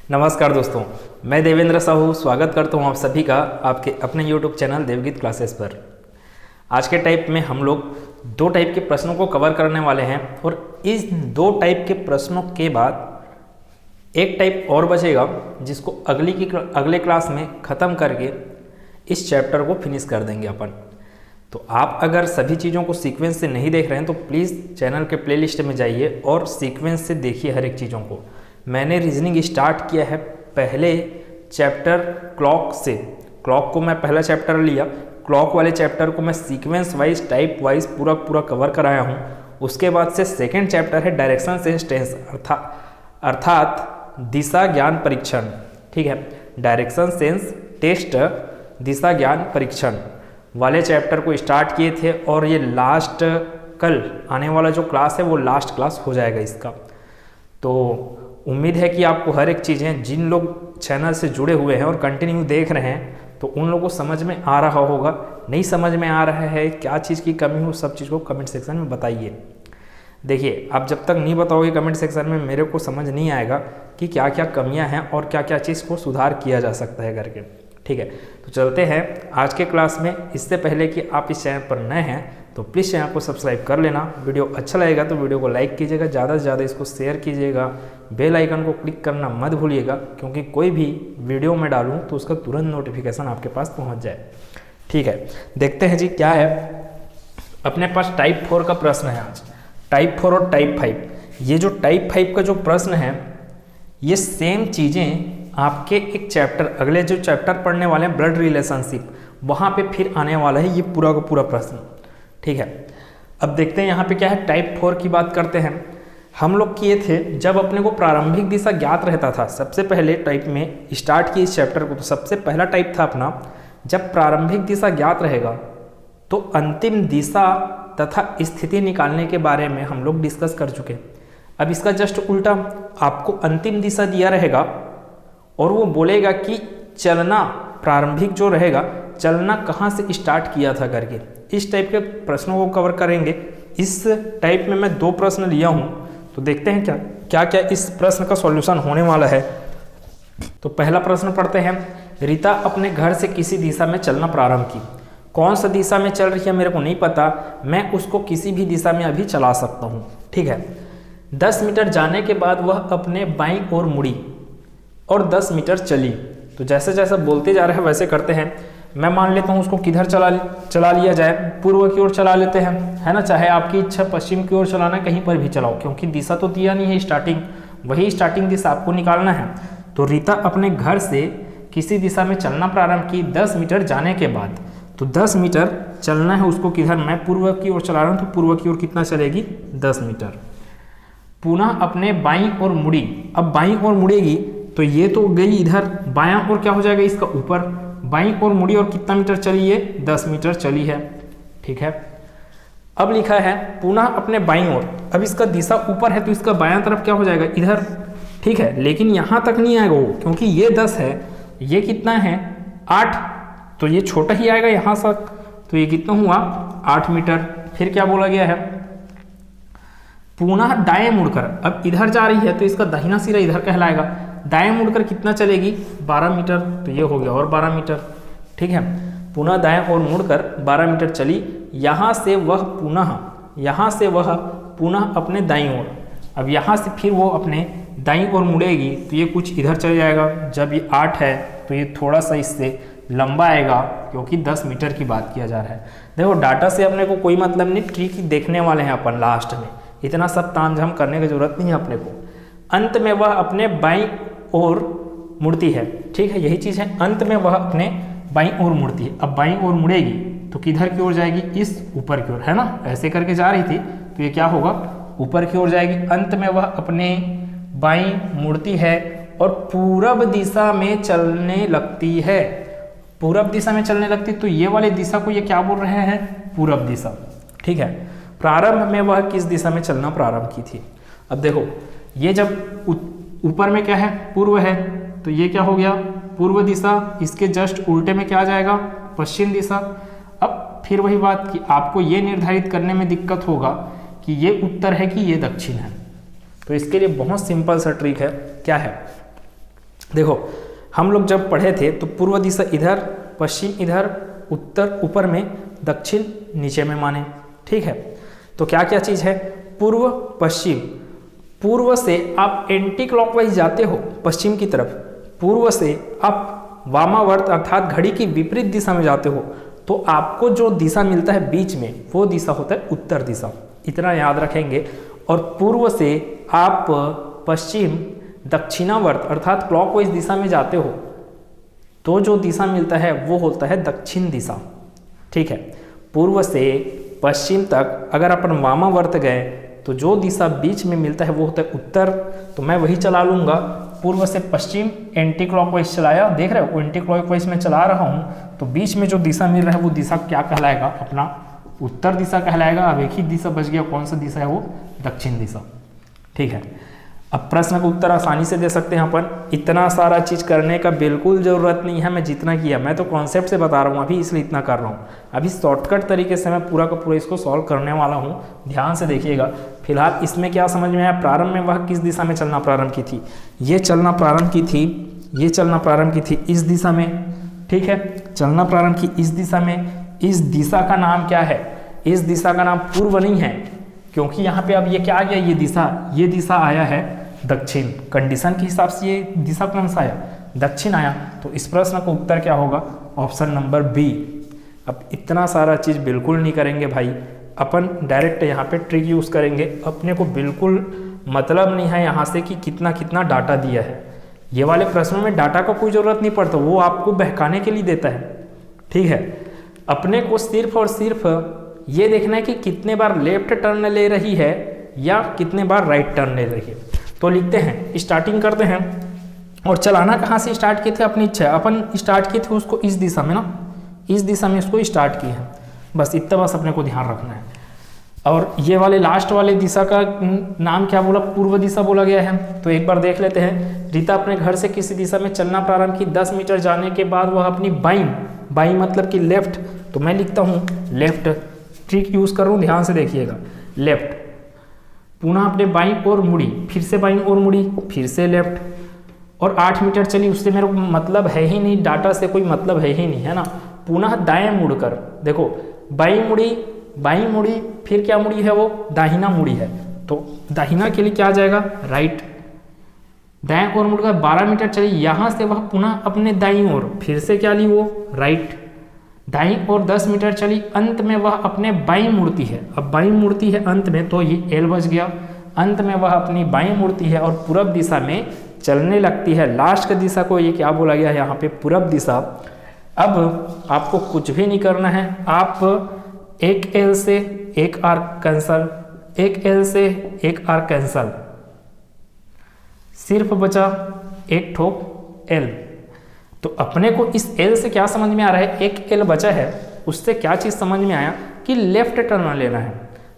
नमस्कार दोस्तों, मैं देवेंद्र साहू स्वागत करता हूं आप सभी का आपके अपने YouTube चैनल देवगीत क्लासेस पर। आज के टाइप में हम लोग दो टाइप के प्रश्नों को कवर करने वाले हैं और इस दो टाइप के प्रश्नों के बाद एक टाइप और बचेगा जिसको अगले क्लास में ख़त्म करके इस चैप्टर को फिनिश कर देंगे अपन। तो आप अगर सभी चीज़ों को सीक्वेंस से नहीं देख रहे हैं तो प्लीज़ चैनल के प्लेलिस्ट में जाइए और सीक्वेंस से देखिए हर एक चीज़ों को। मैंने रीजनिंग स्टार्ट किया है पहले चैप्टर क्लॉक से। क्लॉक को मैं पहला चैप्टर लिया, क्लॉक वाले चैप्टर को मैं सीक्वेंस वाइज टाइप वाइज पूरा कवर कराया हूँ। उसके बाद से सेकंड चैप्टर है डायरेक्शन सेंस टेस्ट अर्थात दिशा ज्ञान परीक्षण। ठीक है, डायरेक्शन सेंस टेस्ट दिशा ज्ञान परीक्षण वाले चैप्टर को स्टार्ट किए थे और ये लास्ट कल आने वाला जो क्लास है वो लास्ट क्लास हो जाएगा इसका। तो उम्मीद है कि आपको हर एक चीज़ें जिन लोग चैनल से जुड़े हुए हैं और कंटिन्यू देख रहे हैं तो उन लोगों को समझ में आ रहा होगा। नहीं समझ में आ रहा है, क्या चीज़ की कमी हो, सब चीज़ को कमेंट सेक्शन में बताइए। देखिए, आप जब तक नहीं बताओगे कमेंट सेक्शन में मेरे को समझ नहीं आएगा कि क्या क्या कमियां हैं और क्या क्या चीज़ को सुधार किया जा सकता है करके। ठीक है, तो चलते हैं आज के क्लास में। इससे पहले कि आप इस चैनल पर नए हैं तो प्लीज़ चैनल को सब्सक्राइब कर लेना। वीडियो अच्छा लगेगा तो वीडियो को लाइक कीजिएगा, ज़्यादा से ज़्यादा इसको शेयर कीजिएगा, बेल आइकन को क्लिक करना मत भूलिएगा क्योंकि कोई भी वीडियो मैं डालूँ तो उसका तुरंत नोटिफिकेशन आपके पास पहुँच जाए। ठीक है, देखते हैं जी क्या है। अपने पास टाइप 4 का प्रश्न है आज, टाइप 4 और टाइप 5। ये जो टाइप 5 का जो प्रश्न है ये सेम चीज़ें आपके एक चैप्टर अगले जो चैप्टर पढ़ने वाले हैं ब्लड रिलेशनशिप, वहाँ पे फिर आने वाला है ये पूरा का पूरा प्रश्न। ठीक है, अब देखते हैं यहाँ पे क्या है। टाइप 4 की बात करते हैं। हम लोग किए थे जब अपने को प्रारंभिक दिशा ज्ञात रहता था, सबसे पहले टाइप में स्टार्ट किए इस चैप्टर को, तो सबसे पहला टाइप था अपना जब प्रारंभिक दिशा ज्ञात रहेगा तो अंतिम दिशा तथा स्थिति निकालने के बारे में हम लोग डिस्कस कर चुके। अब इसका जस्ट उल्टा, आपको अंतिम दिशा दिया रहेगा और वो बोलेगा कि चलना प्रारंभिक जो रहेगा चलना कहाँ से स्टार्ट किया था करके। इस टाइप के प्रश्नों को कवर करेंगे। इस टाइप में मैं दो प्रश्न लिया हूँ तो देखते हैं क्या क्या इस प्रश्न का सॉल्यूशन होने वाला है। तो पहला प्रश्न पढ़ते हैं। रीता अपने घर से किसी दिशा में चलना प्रारंभ की। कौन सा दिशा में चल रही है मेरे को नहीं पता, मैं उसको किसी भी दिशा में अभी चला सकता हूँ। ठीक है, 10 मीटर जाने के बाद वह अपने बाईं ओर मुड़ी और 10 मीटर चली। तो जैसे जैसे बोलते जा रहे हैं वैसे करते हैं। मैं मान लेता हूँ उसको किधर चला लिया जाए, पूर्व की ओर चला लेते हैं, है ना। चाहे आपकी इच्छा पश्चिम की ओर चलाना, कहीं पर भी चलाओ क्योंकि दिशा तो दिया नहीं है स्टार्टिंग, वही स्टार्टिंग दिशा आपको निकालना है। तो रीता अपने घर से किसी दिशा में चलना प्रारंभ की 10 मीटर जाने के बाद। तो 10 मीटर चलना है उसको किधर, मैं पूर्व की ओर चला रहा हूँ तो पूर्व की ओर कितना चलेगी 10 मीटर। पुनः अपने बाईं ओर मुड़ी। अब बाईं ओर मुड़ेगी तो ये तो गई इधर, बायां ओर क्या हो जाएगा इसका ऊपर। बाईं ओर मुड़ी और कितना मीटर चली है 10 मीटर चली है। ठीक है, अब लिखा है पुनः अपने बाईं ओर। अब इसका दिशा ऊपर है तो इसका बायां तरफ क्या हो जाएगा इधर। ठीक है, लेकिन यहाँ तक नहीं आएगा वो क्योंकि ये 10 है, ये कितना है 8, तो ये छोटा ही आएगा यहाँ तक। तो ये कितना हुआ 8 मीटर। फिर क्या बोला गया है, पुनः दाएं मुड़कर। अब इधर जा रही है तो इसका दाहिना सिरा इधर कहलाएगा। दाएं मुड़कर कितना चलेगी 12 मीटर, तो ये हो गया और 12 मीटर। ठीक है, पुनः दाएं ओर मुड़कर 12 मीटर चली। यहाँ से वह पुनः अपने दाईं ओर। अब यहाँ से फिर वो अपने दाईं ओर मुड़ेगी तो ये कुछ इधर चल जाएगा। जब ये 8 है तो ये थोड़ा सा इससे लंबा आएगा क्योंकि 10 मीटर की बात किया जा रहा है। देखो, डाटा से अपने को कोई मतलब नहीं, ट्रिक देखने वाले हैं अपन लास्ट में, इतना सब तामझाम करने की जरूरत नहीं है अपने को। अंत में वह अपने बाईं ओर मुड़ती है। ठीक है, यही चीज़ है, अंत में वह अपने बाईं ओर मुड़ती है। अब बाईं ओर मुड़ेगी तो किधर की ओर जाएगी, इस ऊपर की ओर, है ना। ऐसे करके जा रही थी तो ये क्या होगा ऊपर की ओर जाएगी। अंत में वह अपने बाईं मुड़ती है और पूरब दिशा में चलने लगती है। पूरब दिशा में चलने लगती, तो ये वाली दिशा को ये क्या बोल रहे हैं, पूरब दिशा। ठीक है, प्रारंभ में वह किस दिशा में चलना प्रारंभ की थी। अब देखो, ये जब ऊपर में क्या है पूर्व है तो ये क्या हो गया पूर्व दिशा, इसके जस्ट उल्टे में क्या आ जाएगा पश्चिम दिशा। अब फिर वही बात कि आपको ये निर्धारित करने में दिक्कत होगा कि ये उत्तर है कि ये दक्षिण है। तो इसके लिए बहुत सिंपल सा ट्रिक है, क्या है, देखो हम लोग जब पढ़े थे तो पूर्व दिशा इधर, पश्चिम इधर, उत्तर ऊपर में, दक्षिण नीचे में माने। ठीक है, तो क्या क्या चीज़ है, पूर्व पश्चिम। पूर्व से आप एंटी क्लॉकवाइज जाते हो पश्चिम की तरफ, पूर्व से आप वामावर्त अर्थात घड़ी की विपरीत दिशा में जाते हो, तो आपको जो दिशा मिलता है बीच में वो दिशा होता है उत्तर दिशा, इतना याद रखेंगे। और पूर्व से आप पश्चिम दक्षिणावर्त अर्थात क्लॉकवाइज दिशा में जाते हो तो जो दिशा मिलता है वो होता है दक्षिण दिशा। ठीक है, पूर्व से पश्चिम तक अगर अपन वामावर्त गए तो जो दिशा बीच में मिलता है वो होता है उत्तर। तो मैं वही चला लूँगा, पूर्व से पश्चिम एंटी क्लॉकवाइज चलाया, देख रहे हो एंटी क्लॉकवाइज में चला रहा हूँ, तो बीच में जो दिशा मिल रहा है वो दिशा क्या कहलाएगा, अपना उत्तर दिशा कहलाएगा। अब एक ही दिशा बच गया, कौन सा दिशा है वो, दक्षिण दिशा। ठीक है, अब प्रश्न का उत्तर आसानी से दे सकते हैं अपन, इतना सारा चीज़ करने का बिल्कुल ज़रूरत नहीं है। मैं जितना किया, मैं तो कॉन्सेप्ट से बता रहा हूँ अभी, इसलिए इतना कर रहा हूँ। अभी शॉर्टकट तरीके से मैं पूरा का पूरा इसको सॉल्व करने वाला हूँ, ध्यान से देखिएगा। फिलहाल इसमें क्या समझ में आया, प्रारंभ में वह किस दिशा में चलना प्रारंभ की थी, ये चलना प्रारंभ की थी, ये चलना प्रारंभ की थी इस दिशा में। ठीक है, चलना प्रारंभ की इस दिशा में, इस दिशा का नाम क्या है, इस दिशा का नाम पूर्व नहीं है, क्योंकि यहाँ पे अब ये क्या आ गया, ये दिशा आया है दक्षिण। कंडीशन के हिसाब से ये दिशा कौन सा आया, दक्षिण आया। तो इस प्रश्न का उत्तर क्या होगा, ऑप्शन नंबर बी। अब इतना सारा चीज़ बिल्कुल नहीं करेंगे भाई, अपन डायरेक्ट यहाँ पे ट्रिक यूज़ करेंगे। अपने को बिल्कुल मतलब नहीं है यहाँ से कि कितना कितना डाटा दिया है। ये वाले प्रश्नों में डाटा का कोई ज़रूरत नहीं पड़ता, वो आपको बहकाने के लिए देता है। ठीक है, अपने को सिर्फ और सिर्फ ये देखना है कि कितने बार लेफ्ट टर्न ले रही है या कितने बार राइट टर्न ले रही है। तो लिखते हैं, स्टार्टिंग करते हैं। और चलाना कहाँ से स्टार्ट किए थे, अपनी इच्छा है, अपन स्टार्ट किए थे उसको इस दिशा में ना, इस दिशा में इसको स्टार्ट किए हैं, बस इतना बस अपने को ध्यान रखना है। और ये वाले लास्ट वाले दिशा का नाम क्या बोला, पूर्व दिशा बोला गया है। तो एक बार देख लेते हैं। रीता अपने घर से किसी दिशा में चलना प्रारंभ की, 10 मीटर जाने के बाद वह अपनी बाईं मतलब कि लेफ्ट, तो मैं लिखता हूँ लेफ्ट, ट्रिक यूज़ कर रहा हूँ, ध्यान से देखिएगा। लेफ्ट, पुनः अपने बाईं ओर मुड़ी, फिर से बाईं ओर मुड़ी, फिर से लेफ्ट, और 8 मीटर चली। उससे मेरे को मतलब है ही नहीं, डाटा से कोई मतलब है ही नहीं, है ना। पुनः दाएं मुड़कर, देखो बाईं मुड़ी, फिर क्या मुड़ी है वो, दाहिना मुड़ी है, तो दाहिना के लिए क्या आ जाएगा, राइट। दाएं ओर मुड़कर 12 मीटर चली, यहाँ से वह पुनः अपने दाईं ओर, फिर से क्या ली वो, राइट। दाईं ओर 10 मीटर चली, अंत में वह अपने बाईं मुड़ती है। अब बाईं मुड़ती है अंत में, तो ये एल बच गया। अंत में वह अपनी बाईं मुड़ती है और पूरब दिशा में चलने लगती है। लास्ट की दिशा को ये क्या बोला गया है यहाँ पे, पूरब दिशा। अब आपको कुछ भी नहीं करना है, आप एक एल से एक आर कैंसल, एक एल से एक आर कैंसल, सिर्फ बचा एक ठोक एल। तो अपने को इस एल से क्या समझ में आ रहा है, एक एल बचा है, उससे क्या चीज़ समझ में आया कि लेफ्ट टर्न लेना है,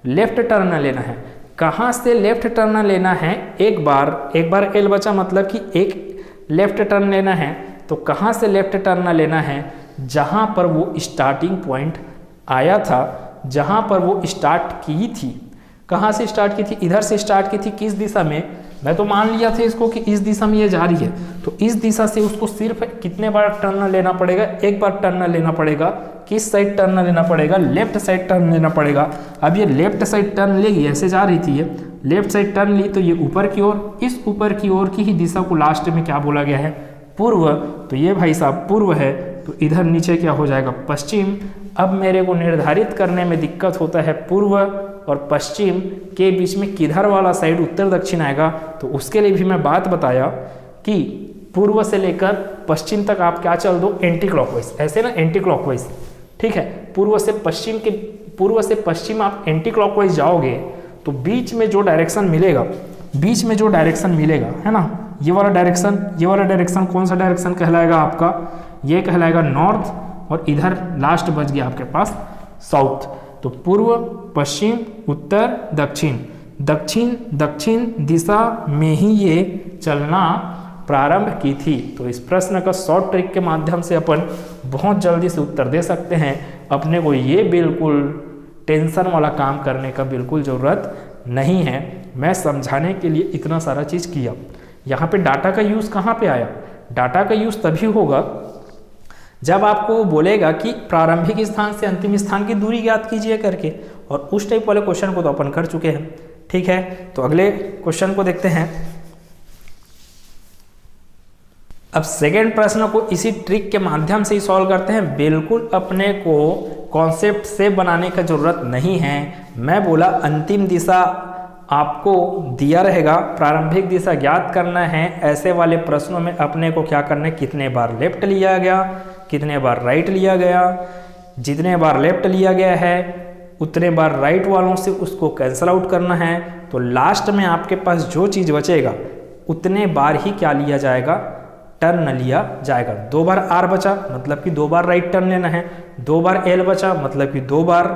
लेफ्ट टर्न लेना है। कहाँ से लेफ्ट टर्न लेना है, एक बार एल बचा, मतलब कि एक लेफ्ट टर्न लेना है। तो कहाँ से लेफ्ट टर्न लेना है, जहाँ पर वो स्टार्टिंग पॉइंट आया था, जहाँ पर वो स्टार्ट की थी। कहाँ से स्टार्ट की थी, इधर से स्टार्ट की थी, किस दिशा में, मैं तो मान लिया था इसको कि इस दिशा में ये जा रही है, तो इस दिशा से उसको सिर्फ कितने बार टर्न लेना पड़ेगा, एक बार टर्न लेना पड़ेगा। किस साइड टर्न लेना पड़ेगा, लेफ्ट साइड टर्न लेना पड़ेगा। अब ये लेफ्ट साइड टर्न लेगी, ऐसे जा रही थी ये, लेफ्ट साइड टर्न ली तो ये ऊपर की ओर, इस ऊपर की ओर की ही दिशा को लास्ट में क्या बोला गया है, पूर्व। तो ये भाई साहब पूर्व है, तो इधर नीचे क्या हो जाएगा, पश्चिम। अब मेरे को निर्धारित करने में दिक्कत होता है पूर्व और पश्चिम के बीच में किधर वाला साइड उत्तर दक्षिण आएगा। तो उसके लिए भी मैं बात बताया कि पूर्व से लेकर पश्चिम तक आप क्या चल दो, एंटी क्लॉकवाइज, ऐसे ना एंटी क्लॉकवाइज। ठीक है, पूर्व से पश्चिम आप एंटी क्लॉकवाइज जाओगे तो बीच में जो डायरेक्शन मिलेगा, है ना, ये वाला डायरेक्शन कौन सा डायरेक्शन कहलाएगा आपका, ये कहलाएगा नॉर्थ, और इधर लास्ट बच गया आपके पास साउथ। तो पूर्व, पश्चिम, उत्तर, दक्षिण दिशा में ही ये चलना प्रारंभ की थी। तो इस प्रश्न का शॉर्ट ट्रिक के माध्यम से अपन बहुत जल्दी से उत्तर दे सकते हैं। अपने को ये बिल्कुल टेंशन वाला काम करने का बिल्कुल ज़रूरत नहीं है। मैं समझाने के लिए इतना सारा चीज़ किया। यहाँ पे डाटा का यूज़ कहाँ पे आया, डाटा का यूज़ तभी होगा जब आपको बोलेगा कि प्रारंभिक स्थान से अंतिम स्थान की दूरी ज्ञात कीजिए करके, और उस टाइप वाले क्वेश्चन को तो अपन कर चुके हैं। ठीक है, तो अगले क्वेश्चन को देखते हैं। अब सेकेंड प्रश्न को इसी ट्रिक के माध्यम से ही सॉल्व करते हैं। बिल्कुल अपने को कॉन्सेप्ट से बनाने का जरूरत नहीं है। मैं बोला अंतिम दिशा आपको दिया रहेगा, प्रारंभिक दिशा ज्ञात करना है। ऐसे वाले प्रश्नों में अपने को क्या करना है, कितने बार लेफ्ट लिया गया, कितने बार राइट लिया गया। जितने बार लेफ्ट लिया गया है उतने बार राइट वालों से उसको कैंसल आउट करना है। तो लास्ट में आपके पास जो चीज़ बचेगा उतने बार ही क्या लिया जाएगा, टर्न लिया जाएगा। 2 बार आर बचा मतलब कि 2 बार राइट टर्न लेना है। 2 बार एल बचा मतलब कि 2 बार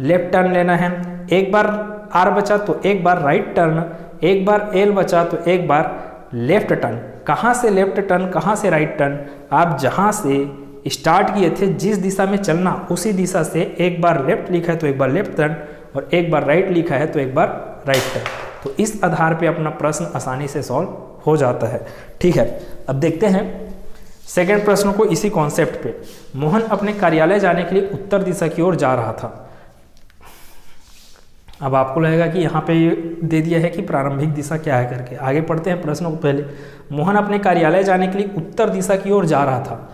लेफ्ट टर्न लेना है। 1 बार आर बचा तो 1 बार राइट टर्न, 1 बार एल बचा तो 1 बार लेफ्ट टर्न। कहाँ से लेफ्ट टर्न, कहाँ से राइट टर्न, आप जहाँ से स्टार्ट किए थे जिस दिशा में चलना उसी दिशा से 1 बार लेफ्ट लिखा है तो 1 बार लेफ्ट टर्न, और 1 बार राइट लिखा है तो 1 बार राइट टर्न। तो इस आधार पे अपना प्रश्न आसानी से सॉल्व हो जाता है। ठीक है, अब देखते हैं सेकंड प्रश्न को इसी कॉन्सेप्ट पे। मोहन अपने कार्यालय जाने के लिए उत्तर दिशा की ओर जा रहा था। अब आपको लगेगा कि यहाँ पे दे दिया है कि प्रारंभिक दिशा क्या है करके। आगे पढ़ते हैं प्रश्न को। पहले मोहन अपने कार्यालय जाने के लिए उत्तर दिशा की ओर जा रहा था।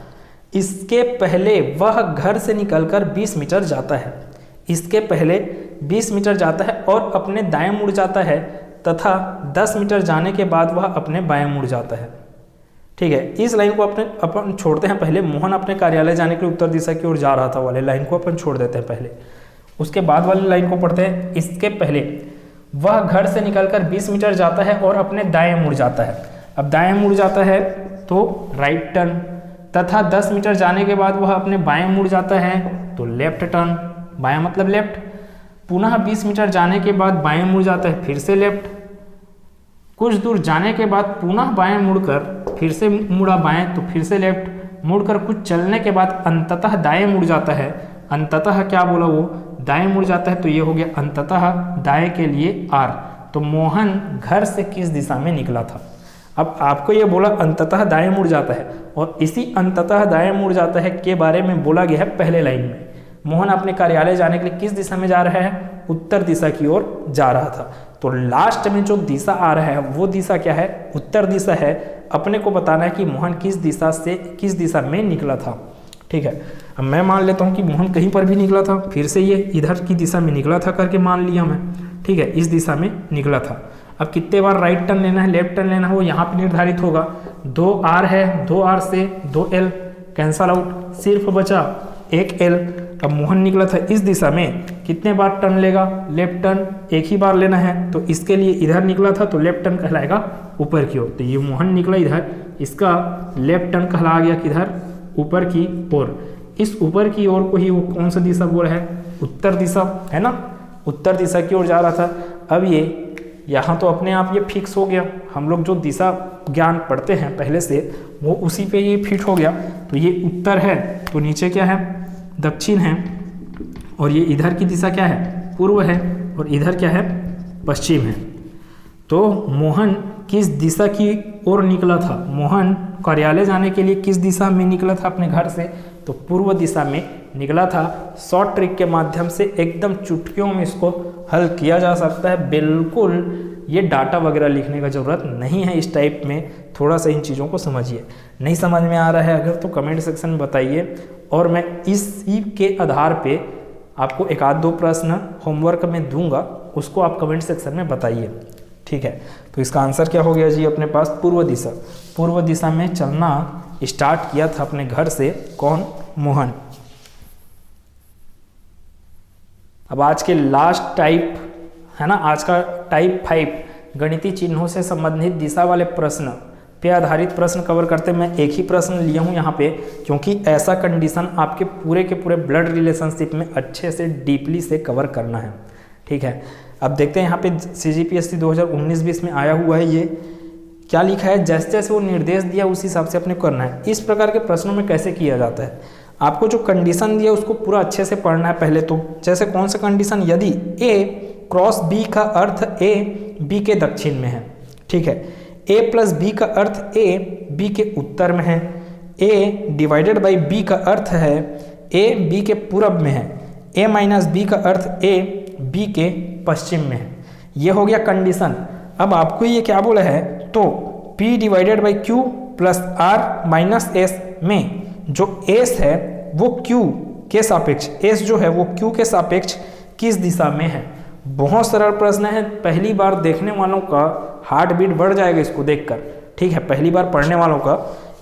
इसके पहले वह घर से निकलकर 20 मीटर जाता है। इसके पहले 20 मीटर जाता है और अपने दाएं मुड़ जाता है तथा 10 मीटर जाने के बाद वह अपने बाएं मुड़ जाता है। ठीक है, इस लाइन को अपन छोड़ते हैं। पहले मोहन अपने कार्यालय जाने के लिए उत्तर दिशा की ओर जा रहा था वाले लाइन को अपन छोड़ देते हैं पहले। उसके बाद वाली लाइन को पढ़ते हैं। इसके पहले वह घर से निकलकर 20 मीटर जाता है और अपने दाएं मुड़ जाता है। अब दाएं मुड़ जाता है तो राइट टर्न, तथा 10 मीटर जाने के बाद वह अपने बाएं मुड़ जाता है तो लेफ्ट टर्न। बायां मतलब लेफ्ट। पुनः 20 मीटर जाने के बाद बाएं मुड़ जाता है, फिर से लेफ्ट। कुछ दूर जाने के बाद पुनः बाएं मुड़कर फिर से मुड़ा बाएं तो फिर से लेफ्ट। मुड़कर कुछ चलने के बाद अंततः दाएं मुड़ जाता है। अंततः क्या बोला वो, दाएं मुड़ जाता है, तो ये हो गया अंततः दाएं के लिए आर। तो मोहन घर से किस दिशा में निकला था। अब आपको ये बोला अंततः दाएं मुड़ जाता है, और इसी अंततः दाएं मुड़ जाता है के बारे में बोला गया है पहले लाइन में। मोहन अपने कार्यालय जाने के लिए किस दिशा में जा रहा है, उत्तर दिशा की ओर जा रहा था। तो लास्ट में जो दिशा आ रहा है वो दिशा क्या है, उत्तर दिशा है। अपने को बताना है कि मोहन किस दिशा से किस दिशा में निकला था। ठीक है, अब मैं मान लेता हूँ कि मोहन कहीं पर भी निकला था, फिर से ये इधर की दिशा में निकला था करके मान लिया मैं। ठीक है, इस दिशा में निकला था। अब कितने बार राइट टर्न लेना है, लेफ्ट टर्न लेना है, वो यहाँ पे निर्धारित होगा। 2 आर है, 2 आर से 2 एल कैंसल आउट, सिर्फ बचा 1 एल। अब मोहन निकला था इस दिशा में, कितने बार टर्न लेगा, लेफ्ट टर्न 1 ही बार लेना है। तो इसके लिए इधर निकला था तो लेफ्ट टर्न कहलाएगा ऊपर की ओर। तो ये मोहन निकला इधर, इसका लेफ्ट टर्न कहला गया किधर, ऊपर की ओर। इस ऊपर की ओर को ही वो कौन सा दिशा बोल है, उत्तर दिशा है ना, उत्तर दिशा की ओर जा रहा था। अब ये यहाँ तो अपने आप ये फिक्स हो गया। हम लोग जो दिशा ज्ञान पढ़ते हैं पहले से वो उसी पे ये फिट हो गया। तो ये उत्तर है तो नीचे क्या है, दक्षिण है, और ये इधर की दिशा क्या है, पूर्व है, और इधर क्या है, पश्चिम है। तो मोहन किस दिशा की ओर निकला था, मोहन कार्यालय जाने के लिए किस दिशा में निकला था अपने घर से, तो पूर्व दिशा में निकला था। शॉर्ट ट्रिक के माध्यम से एकदम चुटकियों में इसको हल किया जा सकता है। बिल्कुल ये डाटा वगैरह लिखने का ज़रूरत नहीं है इस टाइप में। थोड़ा सा इन चीज़ों को समझिए। नहीं समझ में आ रहा है अगर तो कमेंट सेक्शन में बताइए, और मैं इसी के आधार पे आपको 1-2 प्रश्न होमवर्क में दूंगा, उसको आप कमेंट सेक्शन में बताइए। ठीक है, तो इसका आंसर क्या हो गया जी अपने पास, पूर्व दिशा। पूर्व दिशा में चलना स्टार्ट किया था अपने घर से कौन, मोहन। अब आज के लास्ट टाइप है ना, आज का टाइप 5 गणितीय चिन्हों से संबंधित दिशा वाले प्रश्न पे आधारित प्रश्न कवर करते। मैं एक ही प्रश्न लिया हूँ यहाँ पे, क्योंकि ऐसा कंडीशन आपके पूरे के पूरे ब्लड रिलेशनशिप में अच्छे से डीपली से कवर करना है। ठीक है, अब देखते हैं यहाँ पे CGPSC 2019-20 में आया हुआ है। ये क्या लिखा है, जैसे जैसे वो निर्देश दिया उस हिसाब से अपने करना है। इस प्रकार के प्रश्नों में कैसे किया जाता है, आपको जो कंडीशन दिया उसको पूरा अच्छे से पढ़ना है पहले तो। जैसे कौन सा कंडीशन, यदि A क्रॉस B का अर्थ A B के दक्षिण में है। ठीक है, ए प्लस बी का अर्थ ए बी के उत्तर में है, ए डिवाइडेड बाई बी का अर्थ है ए बी के पूरब में है, ए माइनस बी का अर्थ ए बी के पश्चिम में है। ये हो गया कंडीशन। अब आपको ये क्या बोला है, तो P divided by Q plus R minus S में जो S है वो Q के सापेक्ष, S जो है वो Q के सापेक्ष किस दिशा में है। बहुत सरल प्रश्न है, पहली बार देखने वालों का हार्ट बीट बढ़ जाएगा इसको देखकर, ठीक है। पहली बार पढ़ने वालों का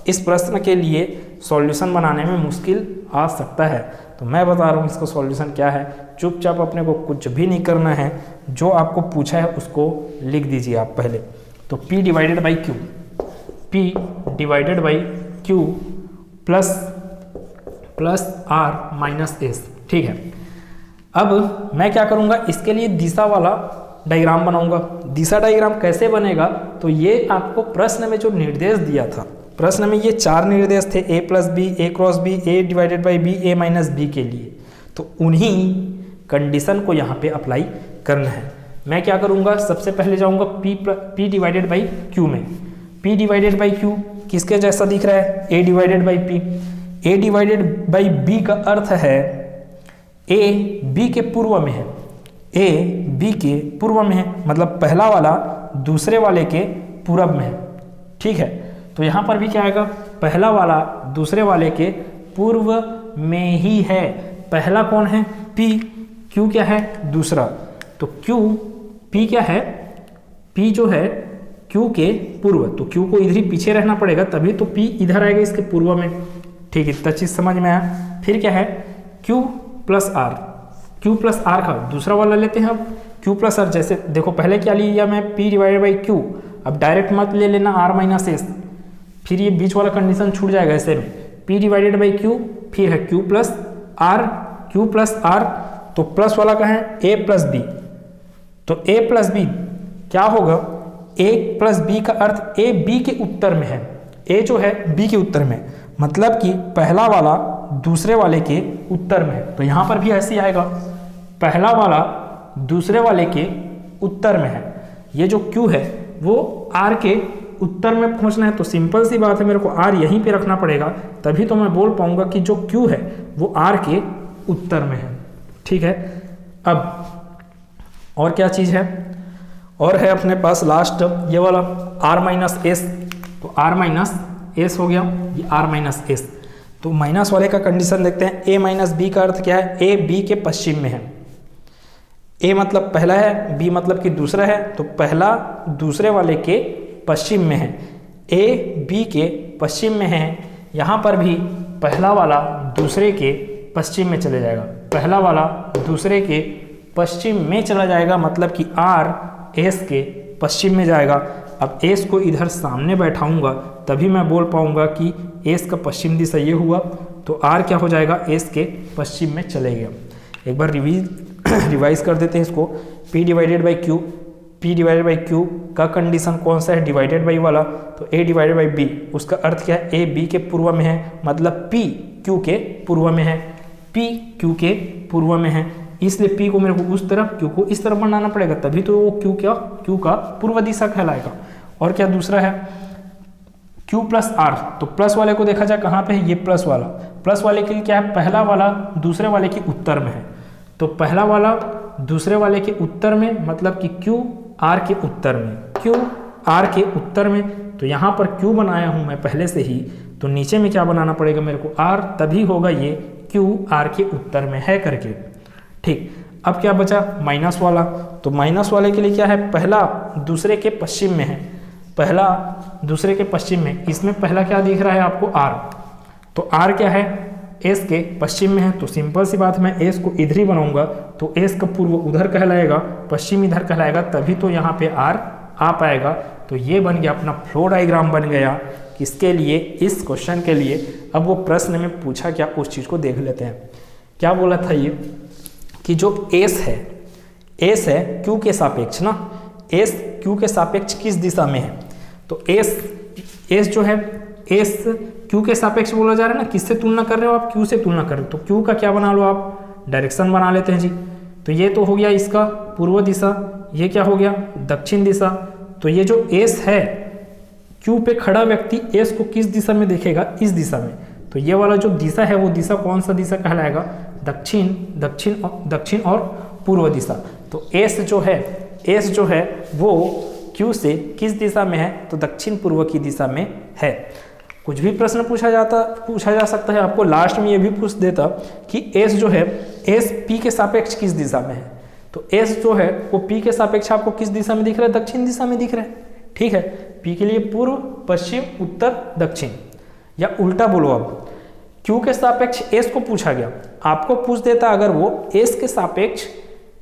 इस प्रश्न के लिए सॉल्यूशन बनाने में मुश्किल आ सकता है, तो मैं बता रहा हूँ इसका सॉल्यूशन क्या है। चुपचाप अपने को कुछ भी नहीं करना है, जो आपको पूछा है उसको लिख दीजिए आप पहले। तो P divided by Q, P divided by Q plus R minus S, ठीक है। अब मैं क्या करूँगा, इसके लिए दिशा वाला डायग्राम बनाऊंगा। दिशा डायग्राम कैसे बनेगा, तो ये आपको प्रश्न में जो निर्देश दिया था, प्रश्न में ये 4 निर्देश थे, a plus B, A cross B, A divided by B, A minus B के लिए। तो उन्हीं कंडीशन को यहाँ पे अप्लाई करना है। मैं क्या करूँगा, सबसे पहले जाऊँगा P डिवाइडेड बाई Q में। P डिवाइडेड बाई Q किसके जैसा दिख रहा है, a divided by P। a divided by B का अर्थ है a B के पूर्व में है, a B के पूर्व में है, मतलब पहला वाला दूसरे वाले के पूरब में है, ठीक है। तो यहाँ पर भी क्या आएगा, पहला वाला दूसरे वाले के पूर्व में ही है। पहला कौन है, P, Q क्या है, दूसरा। तो Q, P क्या है, P जो है Q के पूर्व, तो Q को इधर ही पीछे रहना पड़ेगा, तभी तो P इधर आएगा इसके पूर्व में, ठीक है। इतना चीज़ समझ में आया। फिर क्या है, Q plus R, Q plus R का दूसरा वाला लेते हैं अब, Q प्लस R। जैसे देखो पहले क्या लिया मैं, P डिवाइडेड बाई Q, अब डायरेक्ट मत ले लेना R माइनस S, फिर ये बीच वाला कंडीशन छूट जाएगा ऐसे में। P डिवाइडेड बाई Q, फिर है Q plus R, Q plus R, तो प्लस वाला का है A प्लस B, तो A प्लस B क्या होगा, A प्लस B का अर्थ A B के उत्तर में है, A जो है B के उत्तर में, मतलब कि पहला वाला दूसरे वाले के उत्तर में है। तो यहाँ पर भी ऐसे ही आएगा, पहला वाला दूसरे वाले के उत्तर में है। ये जो Q है वो R के उत्तर में पहुंचना है, तो सिंपल सी बात है, मेरे को R यहीं पे रखना पड़ेगा, तभी तो मैं बोल पाऊंगा कि जो Q है वो R के उत्तर में है, ठीक है। अब और क्या चीज़ है, और है अपने पास लास्ट ये वाला R माइनस S, तो R माइनस S हो गया, ये R माइनस S। तो माइनस वाले का कंडीशन देखते हैं। A माइनस B का अर्थ क्या है, A B के पश्चिम में है। A मतलब पहला है, B मतलब कि दूसरा है, तो पहला दूसरे वाले के पश्चिम में है, A B के पश्चिम में है। यहाँ पर भी पहला वाला दूसरे के पश्चिम में चले जाएगा, पहला वाला दूसरे के पश्चिम में चला जाएगा, मतलब कि R S के पश्चिम में जाएगा। अब S को इधर सामने बैठाऊंगा तभी मैं बोल पाऊंगा कि S का पश्चिम दिशा ये हुआ, तो R क्या हो जाएगा, S के पश्चिम में चले गया। एक बार रिवाइज कर देते हैं इसको। P divided by Q, P divided by Q का कंडीशन कौन सा है, डिवाइडेड बाई वाला, तो A डिवाइडेड बाई B, उसका अर्थ क्या है, A B के पूर्व में है, मतलब P Q के पूर्व में है, P Q के पूर्व में है, इसलिए P को मेरे को उस तरफ, Q को इस तरफ बनाना पड़ेगा, तभी तो वो Q का पूर्व दिशा कहलाएगा। और क्या दूसरा है, Q प्लस R, तो प्लस वाले को देखा जाए कहाँ पे है, ये प्लस वाला, प्लस वाले के लिए क्या है, पहला वाला दूसरे वाले के उत्तर में है, तो पहला वाला दूसरे वाले के उत्तर में, मतलब कि Q R के उत्तर में, Q R के उत्तर में। तो यहाँ पर Q बनाया हूँ मैं पहले से ही, तो नीचे में क्या बनाना पड़ेगा मेरे को, R, तभी होगा ये Q R के उत्तर में है करके, ठीक। अब क्या बचा, माइनस वाला, तो माइनस वाले के लिए क्या है, पहला दूसरे के पश्चिम में है, पहला दूसरे के पश्चिम में, इसमें पहला क्या दिख रहा है आपको, R, तो R क्या है, S के पश्चिम में है, तो सिंपल सी बात, मैं S को इधर ही बनाऊंगा, तो S का पूर्व उधर कहलाएगा, पश्चिम इधर कहलाएगा, तभी तो यहाँ पे R आ पाएगा। तो ये बन गया अपना फ्लो डायग्राम बन गया किसके लिए, इस क्वेश्चन के लिए। अब वो प्रश्न में पूछा क्या, उस चीज़ को देख लेते हैं। क्या बोला था ये, कि जो S है Q के सापेक्ष ना, S Q के सापेक्ष किस दिशा में है, तो S जो है, S Q के सापेक्ष बोला जा रहा है ना, किससे तुलना कर रहे हो आप, Q से तुलना कर रहे हो, तो Q का क्या बना लो आप, डायरेक्शन बना लेते हैं जी। तो ये तो हो गया इसका पूर्व दिशा, ये क्या हो गया, दक्षिण दिशा। तो ये जो S है क्यू पे खड़ा व्यक्ति एस को किस दिशा में देखेगा, इस दिशा में। तो ये वाला जो दिशा है वो दिशा कौन सा दिशा कहलाएगा, दक्षिण, दक्षिण और पूर्व दिशा। तो एस जो है वो क्यू से किस दिशा में है, तो दक्षिण पूर्व की दिशा में है। कुछ भी प्रश्न पूछा जा सकता है आपको, लास्ट में ये भी पूछ देता कि एस जो है, एस पी के सापेक्ष किस दिशा में है। तो एस जो है वो पी के सापेक्ष आपको किस दिशा में दिख रहा है, दक्षिण दिशा में दिख रहा है। ठीक है, पी के लिए पूर्व, पश्चिम, उत्तर, दक्षिण, या उल्टा बोलो अब, क्यू के सापेक्ष एस को पूछा गया, आपको पूछ देता अगर वो एस के सापेक्ष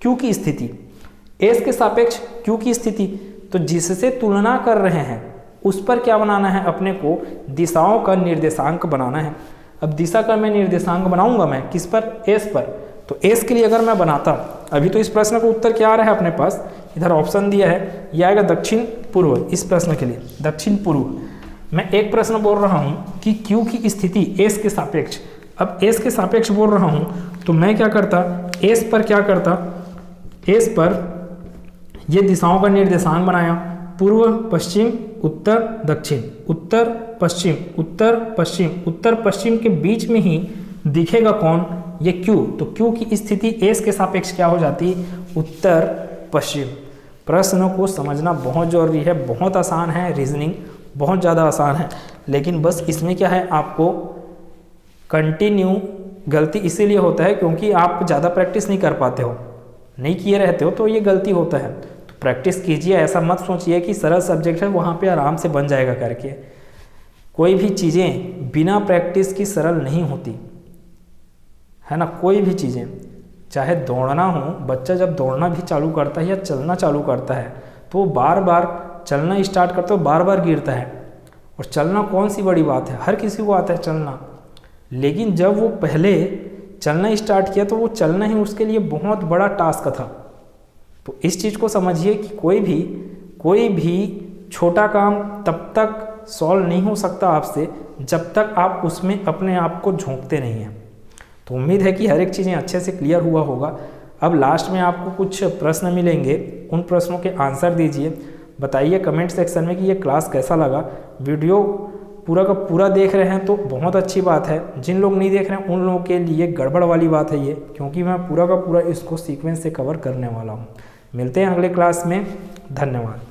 क्यू की स्थिति, एस के सापेक्ष क्यू की स्थिति, तो जिससे तुलना कर रहे हैं उस पर क्या बनाना है, अपने को दिशाओं का निर्देशांक बनाना है। अब दिशा का मैं निर्देशांक बनाऊंगा मैं किस पर, एस पर। तो एस के लिए अगर मैं बनाता, अभी तो इस प्रश्न का उत्तर क्या आ रहा है अपने पास, इधर ऑप्शन दिया है, यह आएगा दक्षिण पूर्व। इस प्रश्न के लिए दक्षिण पूर्व। मैं एक प्रश्न बोल रहा हूँ कि क्यू की स्थिति एस के सापेक्ष, अब एस के सापेक्ष बोल रहा हूँ तो मैं क्या करता, एस पर क्या करता, एस पर ये दिशाओं का निर्देशांक बनाया, पूर्व, पश्चिम, उत्तर, दक्षिण, उत्तर, पश्चिम, उत्तर, पश्चिम, उत्तर, पश्चिम के बीच में ही दिखेगा कौन, ये क्यू। तो क्यू की स्थिति एस के सापेक्ष क्या हो जाती, उत्तर पश्चिम। प्रश्न को समझना बहुत जरूरी है, बहुत आसान है, रीजनिंग बहुत ज़्यादा आसान है, लेकिन बस इसमें क्या है, आपको कंटिन्यू गलती इसीलिए होता है क्योंकि आप ज़्यादा प्रैक्टिस नहीं कर पाते हो, नहीं किए रहते हो, तो ये गलती होता है। तो प्रैक्टिस कीजिए, ऐसा मत सोचिए कि सरल सब्जेक्ट है वहाँ पे आराम से बन जाएगा करके। कोई भी चीज़ें बिना प्रैक्टिस की सरल नहीं होती है ना। कोई भी चीज़ें, चाहे दौड़ना हो, बच्चा जब दौड़ना भी चालू करता है या चलना चालू करता है तो वो बार बार चलना स्टार्ट करता है, बार बार गिरता है। और चलना कौन सी बड़ी बात है, हर किसी को आता है चलना, लेकिन जब वो पहले चलना स्टार्ट किया तो वो चलना ही उसके लिए बहुत बड़ा टास्क था। तो इस चीज़ को समझिए कि कोई भी छोटा काम तब तक सॉल्व नहीं हो सकता आपसे जब तक आप उसमें अपने आप को झोंकते नहीं हैं। तो उम्मीद है कि हर एक चीज़ें अच्छे से क्लियर हुआ होगा। अब लास्ट में आपको कुछ प्रश्न मिलेंगे, उन प्रश्नों के आंसर दीजिए, बताइए कमेंट सेक्शन में कि ये क्लास कैसा लगा। वीडियो पूरा का पूरा देख रहे हैं तो बहुत अच्छी बात है, जिन लोग नहीं देख रहे हैं उन लोगों के लिए गड़बड़ वाली बात है ये, क्योंकि मैं पूरा का पूरा इसको सीक्वेंस से कवर करने वाला हूँ। मिलते हैं अगले क्लास में, धन्यवाद।